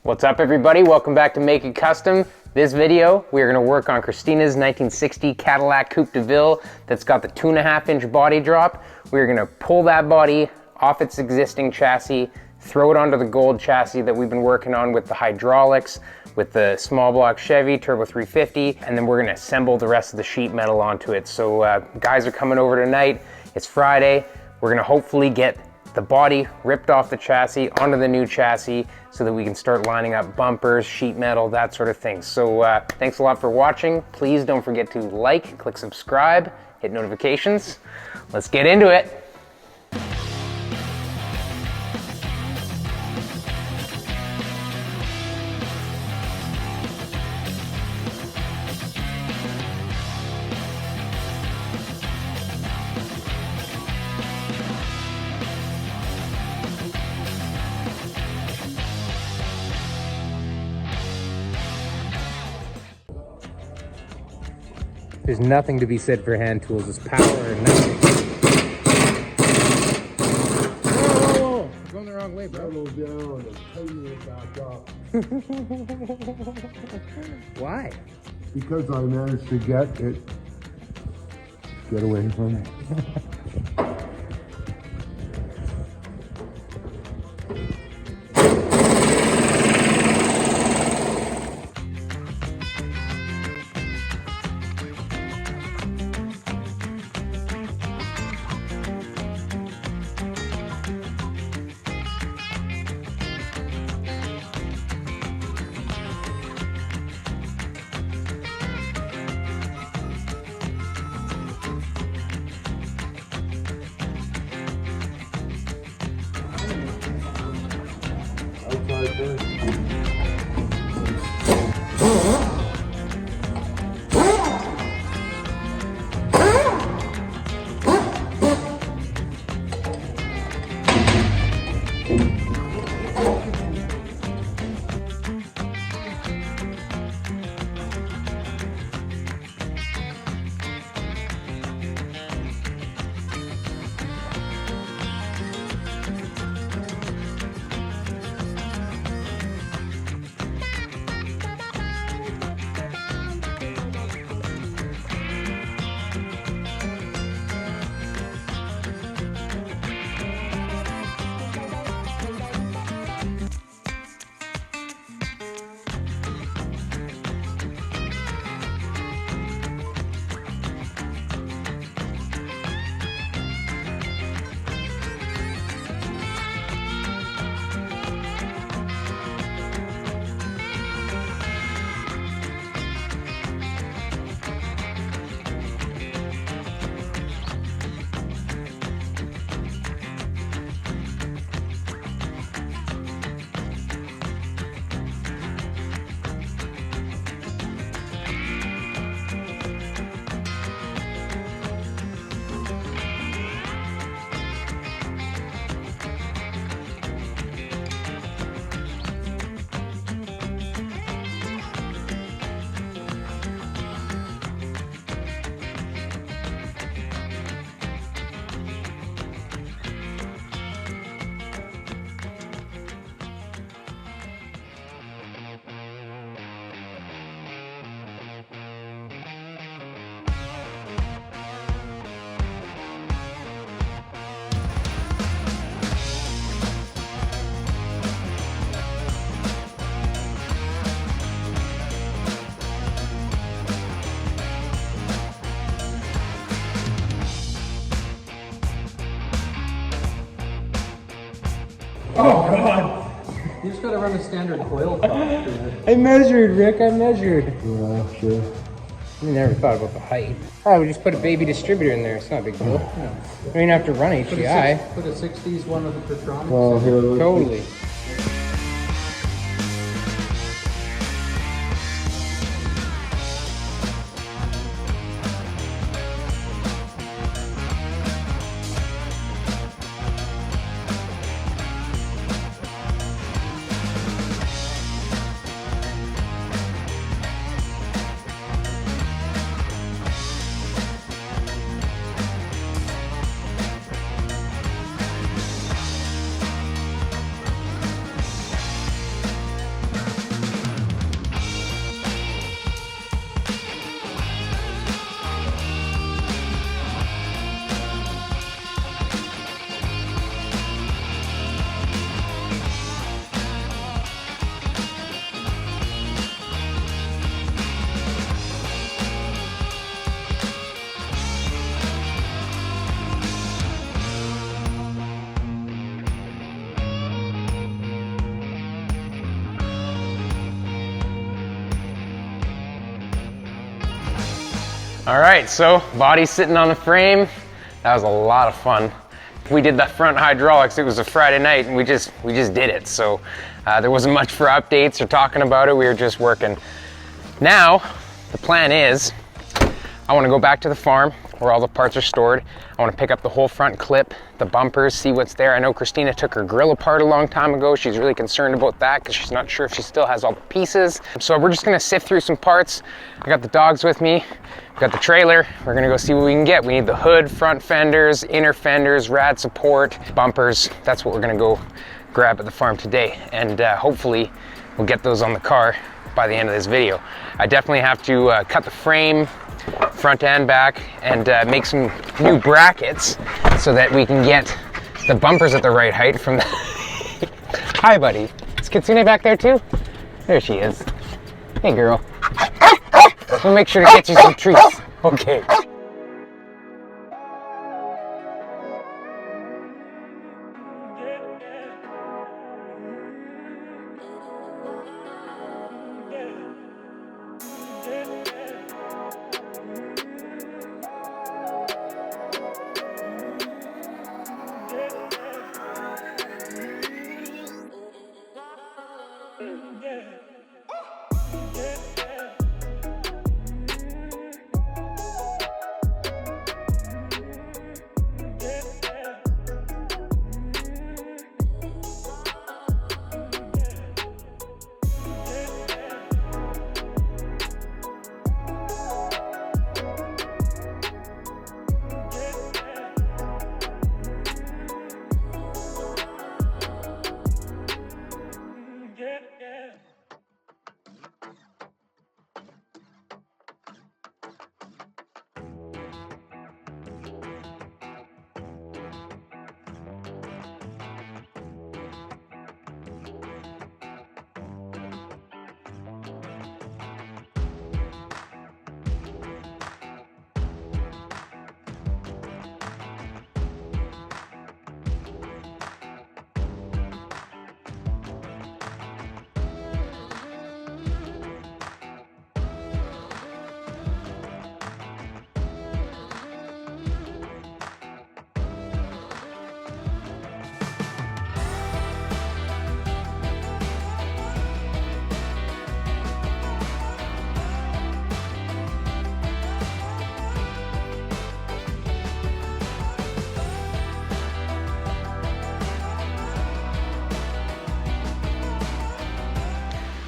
What's up everybody? Welcome back to Make It Kustom. This video, we are going to work on Christina's 1960 Cadillac Coupe de Ville that's got the 2.5-inch body drop. We're going to pull that body off its existing chassis, throw it onto the gold chassis that we've been working on with the hydraulics, with the small block Chevy Turbo 350, and then we're going to assemble the rest of the sheet metal onto it. So guys are coming over tonight. It's Friday. We're going to hopefully get the body ripped off the chassis onto the new chassis so that we can start lining up bumpers, sheet metal, that sort of thing. So thanks a lot for watching. Please don't forget to like, click subscribe, hit notifications. Let's get into it. There's nothing to be said for hand tools. It's power and nothing. Whoa. You're going the wrong way, bro. Down and tighten it back up. Why? Because I managed to get away from it. Oh God! You just gotta run a standard coil top. I measured, Rick, I measured. Yeah, sure. We never thought about the height. Oh, we just put a baby distributor in there. It's not a big deal. Yeah. We don't have to run HDI. Put a 60s one with the Patronics. Well, here, look. Totally. All right, so body's sitting on the frame. That was a lot of fun. We did the front hydraulics. It was a Friday night and we just did it. So there wasn't much for updates or talking about it. We were just working. Now, the plan is, I want to go back to the farm where all the parts are stored. I want to pick up the whole front clip, the bumpers, see what's there. I know Christina took her grill apart a long time ago. She's really concerned about that because she's not sure if she still has all the pieces. So we're just going to sift through some parts. I got the dogs with me. I've got the trailer. We're going to go see what we can get. We need the hood, front fenders, inner fenders, rad support, bumpers. That's what we're going to go grab at the farm today. And hopefully we'll get those on the car by the end of this video. I definitely have to cut the frame, front and back, and make some new brackets so that we can get the bumpers at the right height from the... Hi, buddy. Is Kitsune back there too? There she is. Hey, girl. We'll make sure to get you some treats. Okay.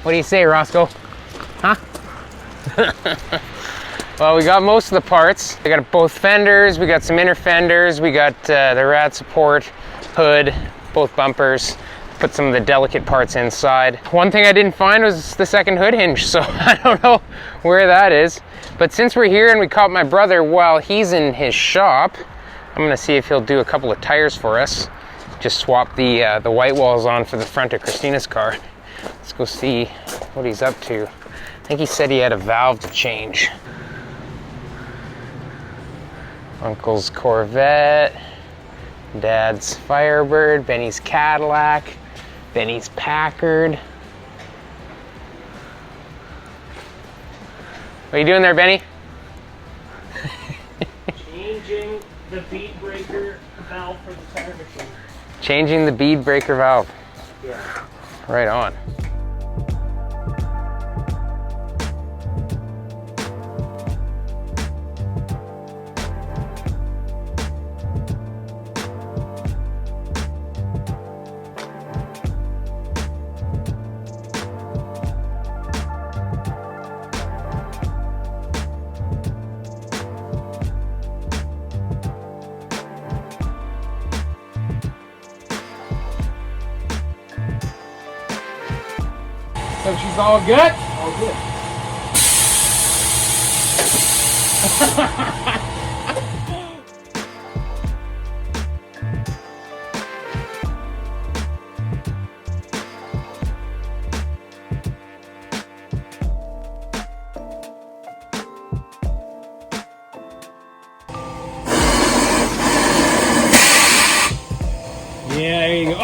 What do you say, Roscoe? Huh? Well, we got most of the parts. We got both fenders, we got some inner fenders, we got the rad support, hood, both bumpers. Put some of the delicate parts inside. One thing I didn't find was the second hood hinge, so I don't know where that is. But since we're here and we caught my brother while he's in his shop, I'm gonna see if he'll do a couple of tires for us. Just swap the white walls on for the front of Christina's car. Let's go see what he's up to. I think he said he had a valve to change. Uncle's Corvette, Dad's Firebird, Benny's Cadillac, Benny's Packard. What are you doing there, Benny? Changing the bead breaker valve for the tire machine. Changing the bead breaker valve. Yeah. Right on. So she's all good? All good. Yeah, there you go.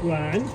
One.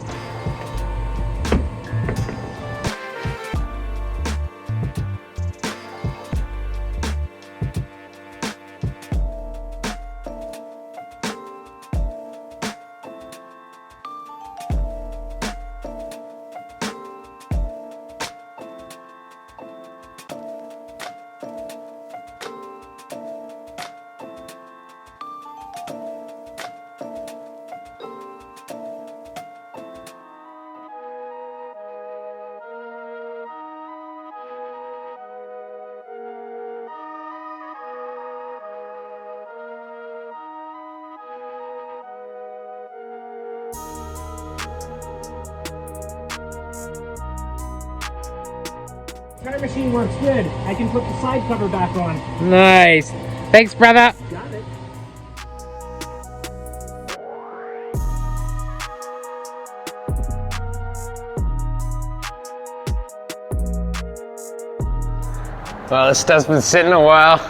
Tire machine works good. I can put the side cover back on. Nice. Thanks, brother. Got it. Well, this stuff's been sitting a while.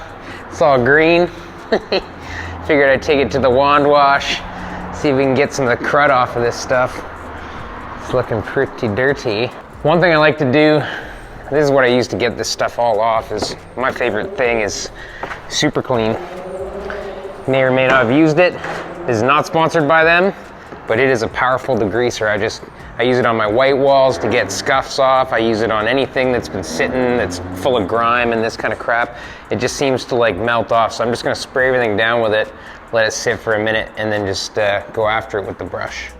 It's all green. Figured I'd take it to the wand wash, see if we can get some of the crud off of this stuff. It's looking pretty dirty. One thing I like to do, this is what I use to get this stuff all off, is my favorite thing is Super Clean. May or may not have used it. This is not sponsored by them, but it is a powerful degreaser. I use it on my white walls to get scuffs off. I use it on anything that's been sitting, that's full of grime and this kind of crap. It just seems to like melt off. So I'm just gonna spray everything down with it, let it sit for a minute, and then just go after it with the brush.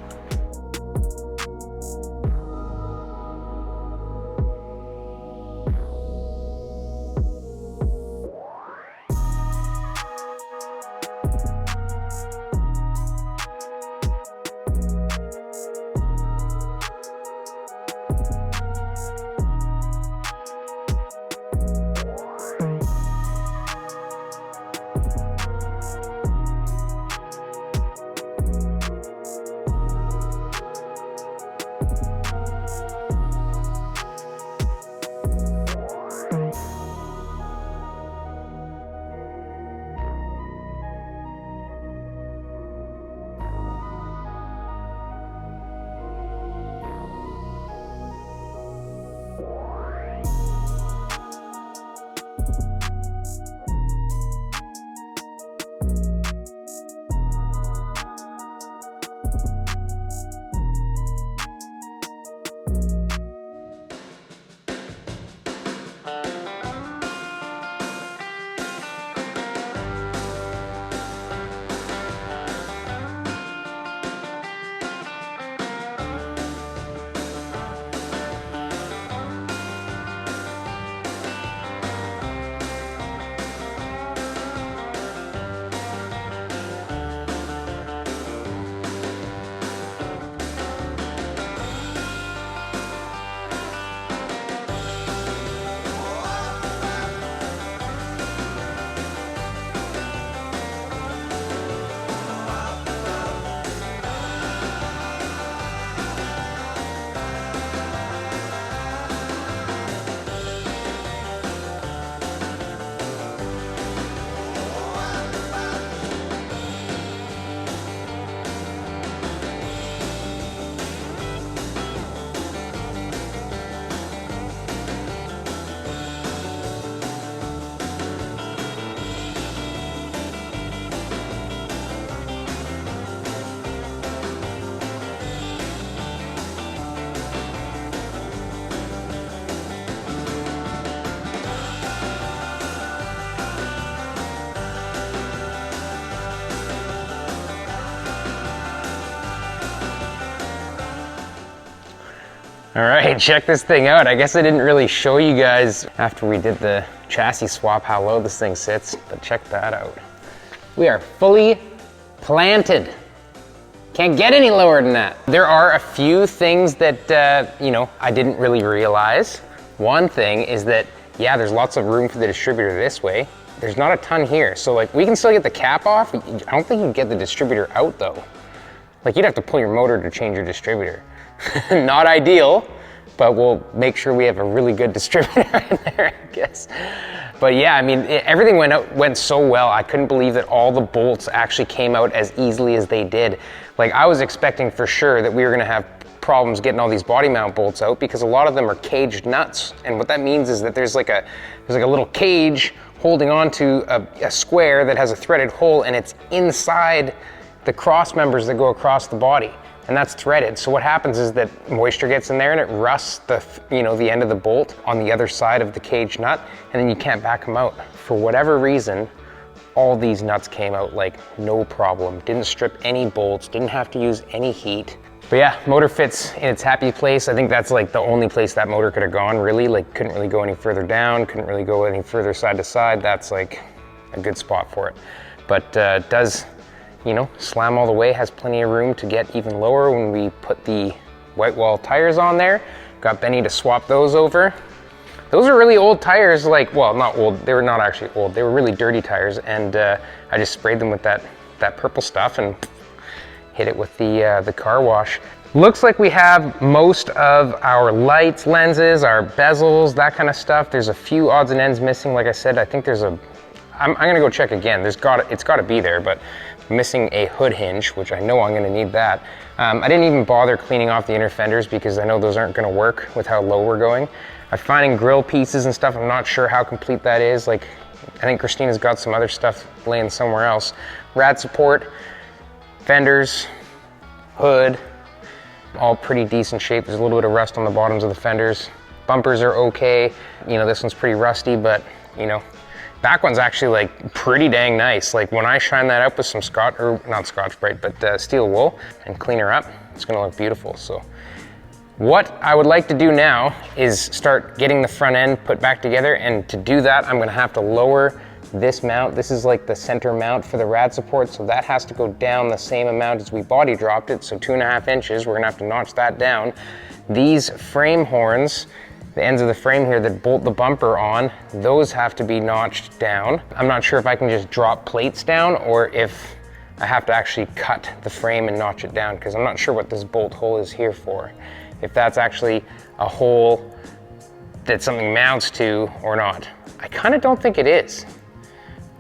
All right, check this thing out. I guess I didn't really show you guys after we did the chassis swap how low this thing sits, but check that out. We are fully planted. Can't get any lower than that. There are a few things that, I didn't really realize. One thing is that, yeah, there's lots of room for the distributor this way. There's not a ton here. So like, we can still get the cap off. I don't think you'd get the distributor out though. Like, you'd have to pull your motor to change your distributor. Not ideal, but we'll make sure we have a really good distributor in there, I guess. But yeah, I mean, everything went so well. I couldn't believe that all the bolts actually came out as easily as they did. Like, I was expecting for sure that we were gonna have problems getting all these body mount bolts out because a lot of them are caged nuts. And what that means is that there's like a little cage holding onto a square that has a threaded hole, and it's inside the cross members that go across the body, and that's threaded. So what happens is that moisture gets in there and it rusts the end of the bolt on the other side of the cage nut, and then you can't back them out. For whatever reason, all these nuts came out like no problem. Didn't strip any bolts, didn't have to use any heat. But yeah, motor fits in its happy place. I think that's like the only place that motor could have gone, really. Like, couldn't really go any further down, couldn't really go any further side to side. That's like a good spot for it. But does, slam all the way, has plenty of room to get even lower when we put the white wall tires on there. Got Benny to swap those over. Those are really old tires, like, well, not old, they were not actually old. They were really dirty tires, and I just sprayed them with that purple stuff and hit it with the car wash. Looks like we have most of our lights, lenses, our bezels, that kind of stuff. There's a few odds and ends missing. Like I said, I think there's I'm gonna go check again. It's gotta be there, but missing a hood hinge, which I know I'm gonna need that. I didn't even bother cleaning off the inner fenders because I know those aren't gonna work with how low we're going. I'm finding grill pieces and stuff. I'm not sure how complete that is. Like, I think Christina's got some other stuff laying somewhere else. Rad support, fenders, hood, all pretty decent shape. There's a little bit of rust on the bottoms of the fenders. Bumpers are okay. This one's pretty rusty, but back one's actually like pretty dang nice. Like, when I shine that up with some not Scotch Brite, but steel wool and clean her up, it's gonna look beautiful. So what I would like to do now is start getting the front end put back together, and to do that, I'm gonna have to lower this mount. This is like the center mount for the rad support, so that has to go down the same amount as we body dropped it, so 2.5 inches. We're gonna have to notch that down. These frame horns, the ends of the frame here that bolt the bumper on, those have to be notched down. I'm not sure if I can just drop plates down or if I have to actually cut the frame and notch it down, because I'm not sure what this bolt hole is here for. If that's actually a hole that something mounts to or not. I kind of don't think it is,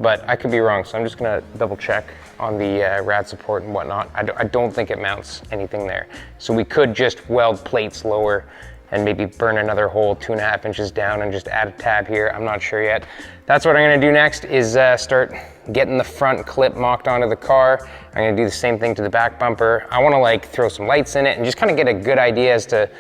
but I could be wrong, so I'm just gonna double check on the rad support and whatnot. I don't think it mounts anything there. So we could just weld plates lower and maybe burn another hole 2.5 inches down and just add a tab here. I'm not sure yet. That's what I'm gonna do next, is start getting the front clip mocked onto the car. I'm gonna do the same thing to the back bumper. I wanna like throw some lights in it and just kind of get a good idea as to,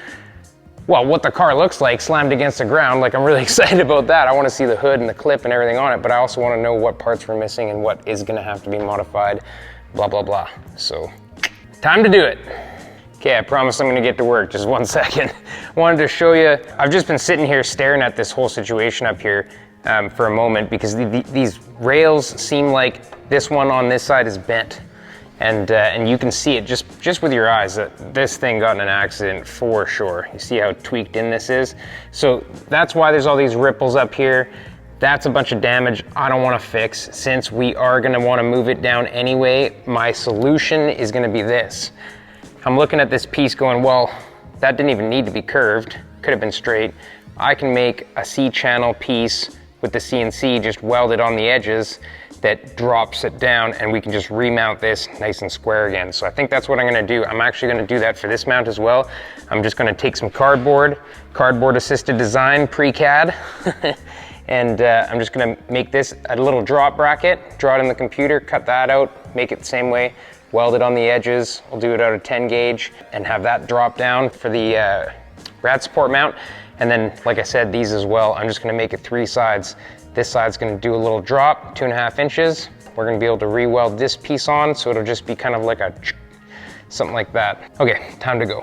well, what the car looks like slammed against the ground. Like, I'm really excited about that. I wanna see the hood and the clip and everything on it, but I also wanna know what parts we're missing and what is gonna have to be modified, blah, blah, blah. So, time to do it. Okay, I promise I'm gonna get to work, just 1 second. Wanted to show you, I've just been sitting here staring at this whole situation up here for a moment, because these rails seem like this one on this side is bent. And you can see it just with your eyes that this thing got in an accident for sure. You see how tweaked in this is? So that's why there's all these ripples up here. That's a bunch of damage I don't want to fix. Since we are going to want to move it down anyway, my solution is going to be this. I'm looking at this piece going, well, that didn't even need to be curved. Could have been straight. I can make a C-channel piece with the CNC just welded on the edges that drops it down, and we can just remount this nice and square again. So I think that's what I'm gonna do. I'm actually gonna do that for this mount as well. I'm just gonna take some cardboard assisted design, pre-CAD, and I'm just gonna make this a little drop bracket, draw it in the computer, cut that out, make it the same way, weld it on the edges. We'll do it out of 10 gauge and have that drop down for the rad support mount. And then, like I said, these as well, I'm just gonna make it 3 sides. This side's gonna do a little drop, 2.5 inches. We're gonna be able to re-weld this piece on, so it'll just be kind of like a something like that. Okay, time to go.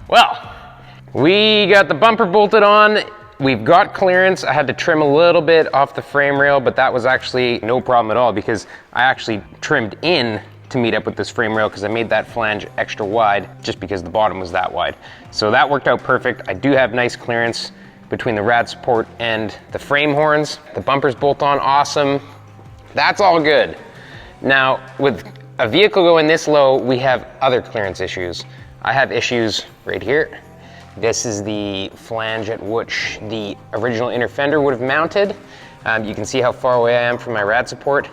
Well, we got the bumper bolted on. We've got clearance. I had to trim a little bit off the frame rail, but that was actually no problem at all because I actually trimmed in to meet up with this frame rail because I made that flange extra wide just because the bottom was that wide. So that worked out perfect. I do have nice clearance between the rad support and the frame horns. The bumpers bolt on awesome. That's all good. Now, with a vehicle going this low, we have other clearance issues. I have issues right here. This is the flange at which the original inner fender would have mounted. You can see how far away I am from my rad support.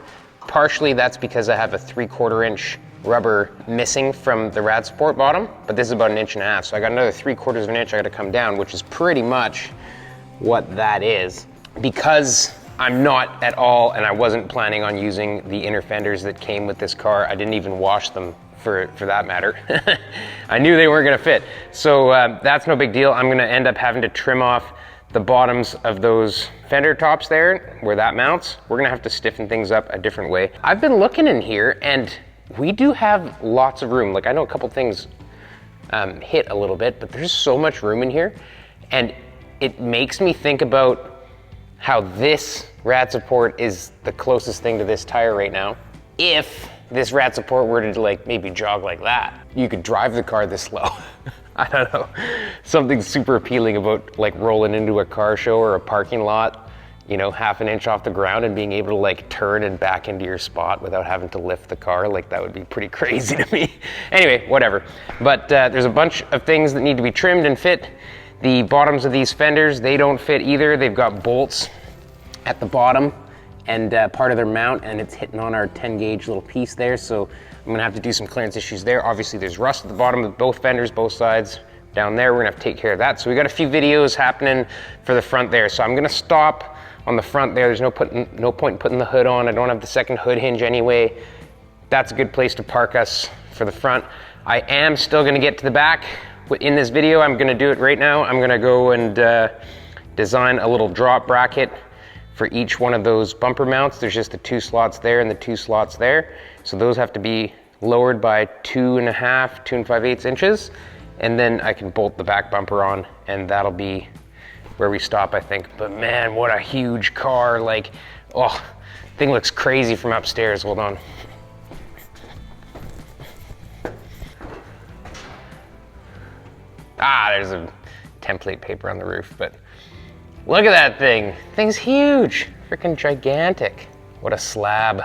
Partially that's because I have a 3/4 inch rubber missing from the rad support bottom, but this is about 1.5 inches. So I got another 3/4 of an inch I gotta come down, which is pretty much what that is. Because I'm not at all, and I wasn't planning on using the inner fenders that came with this car. I didn't even wash them for that matter. I knew they weren't gonna fit. So that's no big deal. I'm gonna end up having to trim off the bottoms of those fender tops there where that mounts. We're gonna have to stiffen things up a different way. I've been looking in here and we do have lots of room. Like I know a couple things hit a little bit, but there's so much room in here. And it makes me think about how this rad support is the closest thing to this tire right now. If this rad support were to like maybe jog like that, you could drive the car this slow. I don't know. Something super appealing about like rolling into a car show or a parking lot, you know, 1/2 inch off the ground and being able to like turn and back into your spot without having to lift the car. Like that would be pretty crazy to me. Anyway, whatever. But there's a bunch of things that need to be trimmed and fit. The bottoms of these fenders, they don't fit either. They've got bolts at the bottom and part of their mount, and it's hitting on our 10 gauge little piece there. So I'm gonna have to do some clearance issues there. Obviously there's rust at the bottom of both fenders, both sides. Down there, we're gonna have to take care of that. So we got a few videos happening for the front there. So I'm gonna stop on the front there. There's no point in putting the hood on. I don't have the second hood hinge anyway. That's a good place to park us for the front. I am still gonna get to the back. In this video, I'm gonna do it right now. I'm gonna go and design a little drop bracket for each one of those bumper mounts. There's just the 2 slots there and the 2 slots there. So those have to be lowered by 2.5, 2 5/8 inches. And then I can bolt the back bumper on and that'll be where we stop, I think. But man, what a huge car. Like, oh, thing looks crazy from upstairs. Hold on. Ah, there's a template paper on the roof, but look at that thing. Thing's huge, freaking gigantic. What a slab.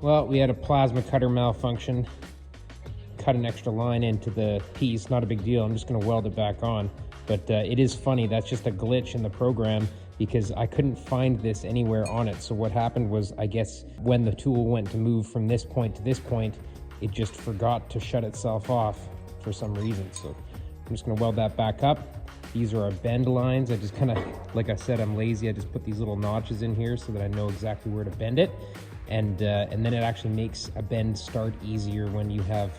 Well, we had a plasma cutter malfunction. Cut an extra line into the piece, not a big deal. I'm just gonna weld it back on. But it is funny, that's just a glitch in the program because I couldn't find this anywhere on it. So what happened was, I guess, when the tool went to move from this point to this point, it just forgot to shut itself off for some reason. So I'm just gonna weld that back up. These are our bend lines. I just kind of, like I said, I'm lazy. I just put these little notches in here so that I know exactly where to bend it. And then it actually makes a bend start easier when you have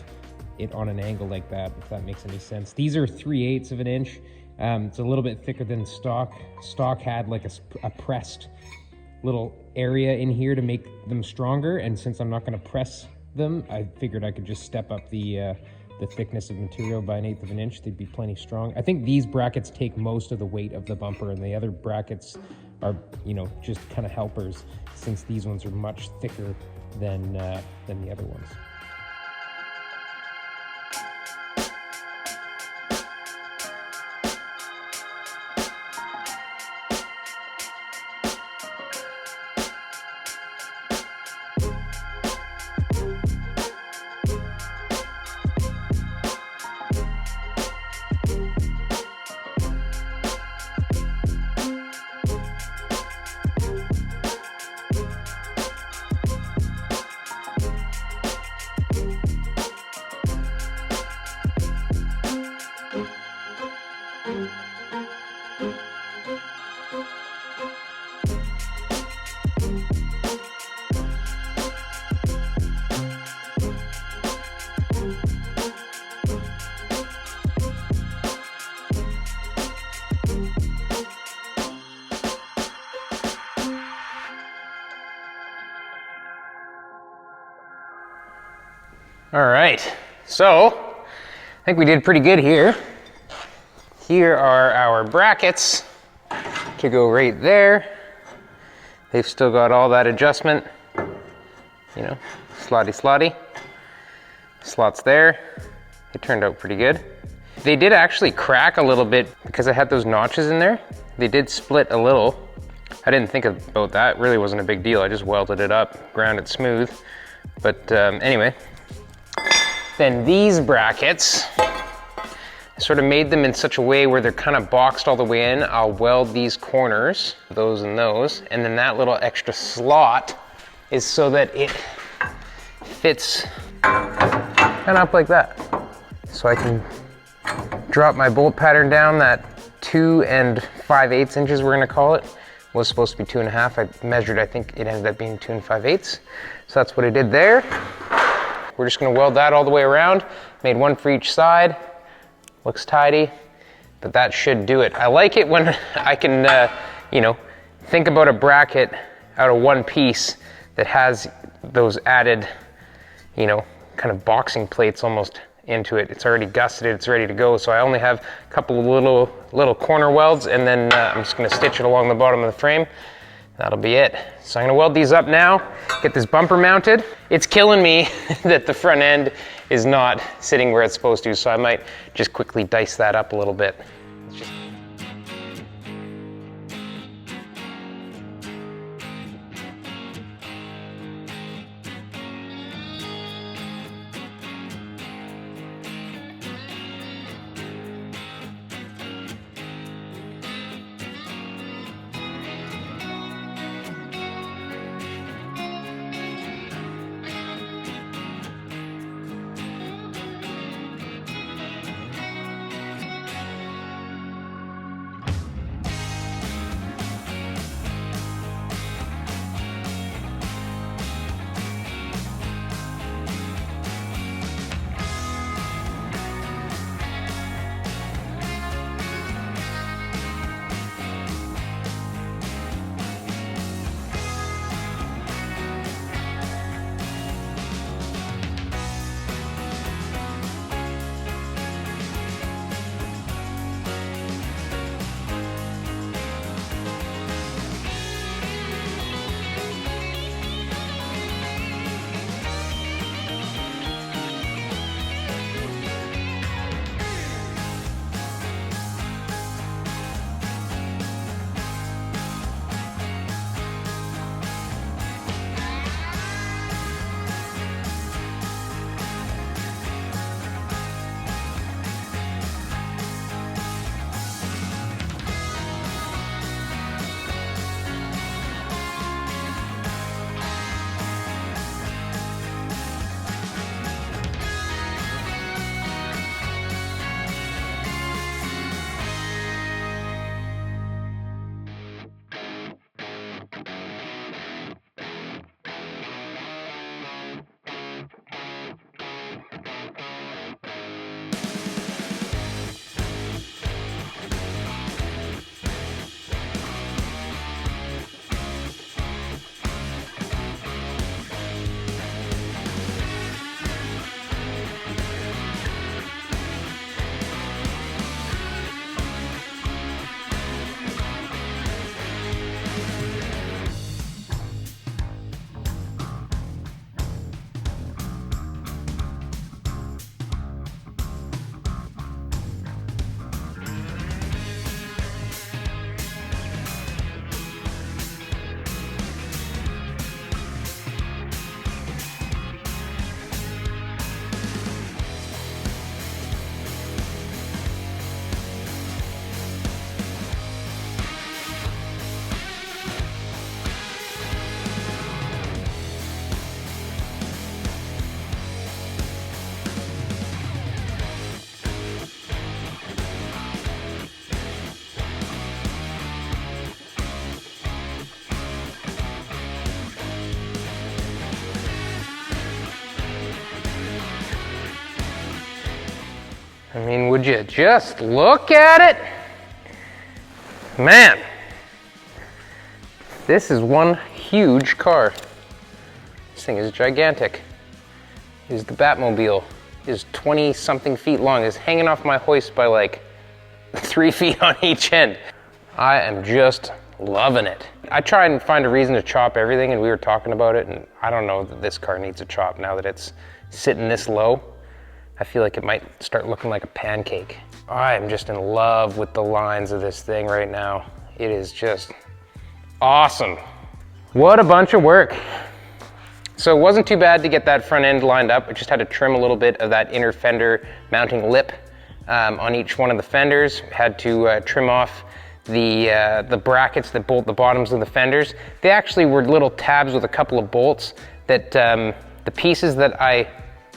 it on an angle like that, if that makes any sense. These are 3/8 of an inch. It's a little bit thicker than stock. Stock had like a pressed little area in here to make them stronger. And since I'm not gonna press them, I figured I could just step up the thickness of material by 1/8 of an inch. They'd be plenty strong. I think these brackets take most of the weight of the bumper, and the other brackets are, you know, just kind of helpers, since these ones are much thicker than the other ones. All right, so I think we did pretty good here. Here are our brackets to go right there. They've still got all that adjustment, you know, slotty. Slots there. It turned out pretty good. They did actually crack a little bit because I had those notches in there. They did split a little. I didn't think about that. It really wasn't a big deal. I just welded it up, ground it smooth. But anyway. Then these brackets, I sort of made them in such a way where they're kind of boxed all the way in. I'll weld these corners, those and those, and then that little extra slot is so that it fits kind of up like that. So I can drop my bolt pattern down. That 2 5/8 inches, we're gonna call it, was supposed to be 2.5. I measured, I think it ended up being 2 5/8. So that's what I did there. We're just gonna weld that all the way around. Made one for each side. Looks tidy, but that should do it. I like it when I can, you know, think about a bracket out of one piece that has those added, you know, kind of boxing plates almost into it. It's already gusseted, it's ready to go. So I only have a couple of little corner welds, and then I'm just gonna stitch it along the bottom of the frame. That'll be it. So I'm gonna weld these up now, get this bumper mounted. It's killing me that the front end is not sitting where it's supposed to, so I might just quickly dice that up a little bit. I mean, would you just look at it? Man, this is one huge car. This thing is gigantic. Is the Batmobile. Is 20 something feet long. Is hanging off my hoist by like 3 feet on each end. I am just loving it. I tried and find a reason to chop everything, and we were talking about it, and I don't know that this car needs a chop now that it's sitting this low. I feel like it might start looking like a pancake. I am just in love with the lines of this thing right now. It is just awesome. What a bunch of work. So it wasn't too bad to get that front end lined up. I just had to trim a little bit of that inner fender mounting lip on each one of the fenders. Had to trim off the brackets that bolt the bottoms of the fenders. They actually were little tabs with a couple of bolts that the pieces that I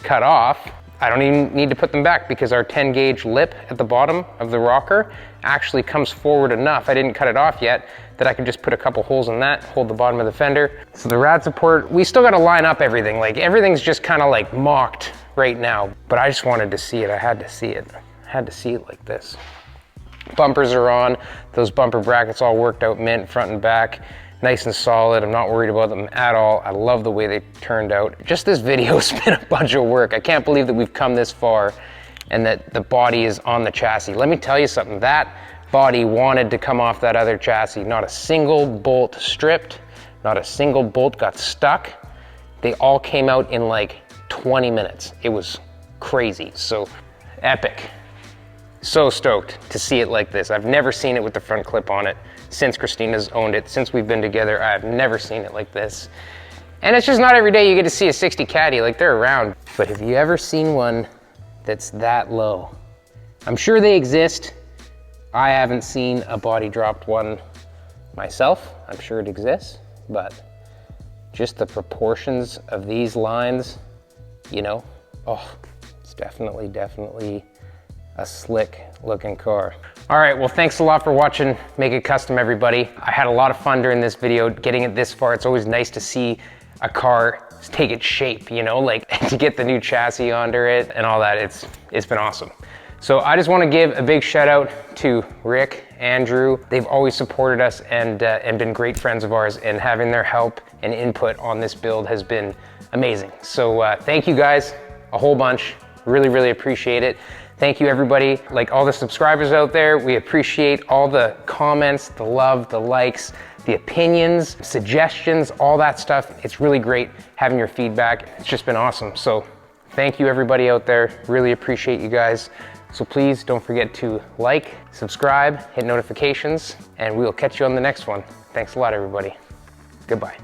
cut off, I don't even need to put them back because our 10 gauge lip at the bottom of the rocker actually comes forward enough, I didn't cut it off yet, that I can just put a couple holes in that, hold the bottom of the fender. So the rad support, we still gotta line up everything. Like everything's just kind of like mocked right now, but I just wanted to see it, I had to see it. I had to see it like this. Bumpers are on, those bumper brackets all worked out mint, front and back. Nice and solid, I'm not worried about them at all. I love the way they turned out. Just this video has been a bunch of work. I can't believe that we've come this far and that the body is on the chassis. Let me tell you something, that body wanted to come off that other chassis. Not a single bolt stripped, not a single bolt got stuck. They all came out in like 20 minutes. It was crazy, so epic. So stoked to see it like this. I've never seen it with the front clip on it since Christina's owned it. Since we've been together, I've never seen it like this. And it's just not every day you get to see a 60 Caddy, like they're around. But have you ever seen one that's that low? I'm sure they exist. I haven't seen a body dropped one myself. I'm sure it exists, but just the proportions of these lines, you know, oh, it's definitely a slick looking car. All right, well, thanks a lot for watching Make It Kustom, everybody. I had a lot of fun during this video, getting it this far. It's always nice to see a car take its shape, you know, like to get the new chassis under it and all that. It's been awesome. So I just want to give a big shout out to Rick, Andrew. They've always supported us and been great friends of ours, and having their help and input on this build has been amazing. So thank you guys a whole bunch. Really appreciate it. Thank you everybody, like all the subscribers out there. We appreciate all the comments, the love, the likes, the opinions, suggestions, all that stuff. It's really great having your feedback. It's just been awesome. So thank you everybody out there. Really appreciate you guys. So please don't forget to like, subscribe, hit notifications, and we will catch you on the next one. Thanks a lot, everybody. Goodbye.